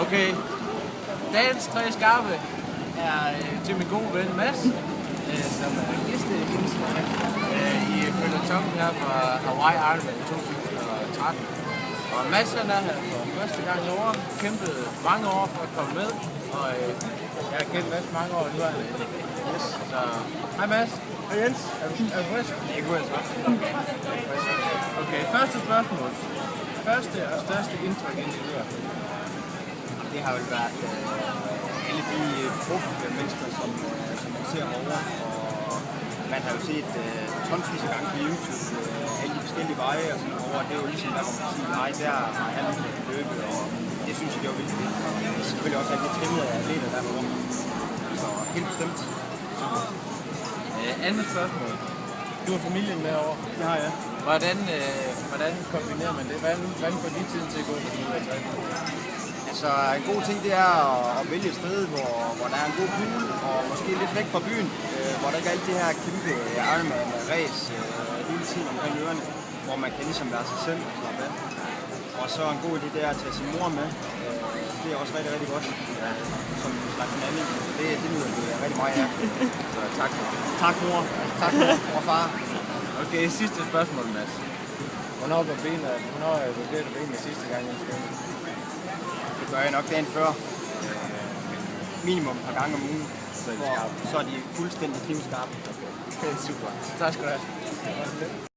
Okay. Dagens 3 skarpe er til min gode ven Mads, som er gæsteinstrument i føljetongen her fra Hawaii Ironman 2013. Og Mads han er her for første gang i år, kæmpede mange år for at komme med, og jeg har kendt Mads mange år, nu er han yes. Så hej Mads. Hej Jens. Er du frisk? Det kunne jeg så. Okay, første spørgsmål. Første og største indtryk indtil videre. Det har jo været alle de proffe mennesker, som man ser herovre, og man har jo set tonsvis af gange på YouTube alle de forskellige veje og sådan over. Det er jo ligesom der, hvor man kan sige, nej, der har han løbet, og det synes jeg, det var vildt fedt. Og det er selvfølgelig også alle de trimmede atleter derovre. Så helt bestemt. Andet spørgsmål. Du har familien med over. Det har jeg. Hvordan kombinerer man det? Hvordan får de tiden til at gå med de her træning? Altså, en god ting det er at vælge et sted, hvor der er en god pool, og måske lidt væk fra byen, hvor der ikke er alt det her kæmpe Ironman-race hele tiden omkring ørerne, hvor man kan ligesom være sig selv og slappe af. Og så en god idé det er at tage sin mor med. Det er også rigtig, rigtig godt, som en slags anden. Det nyder vi rigtig meget af. Så tak for det. Tak mor. Tak mor og far. Okay, sidste spørgsmål, Mads. Hvornår vurderer du benene sidste gang, jeg skal? Det gør jeg nok dagen før. Minimum et par gange om ugen. Så er de fuldstændig knivskarpe. Okay, super. Tak skal du have.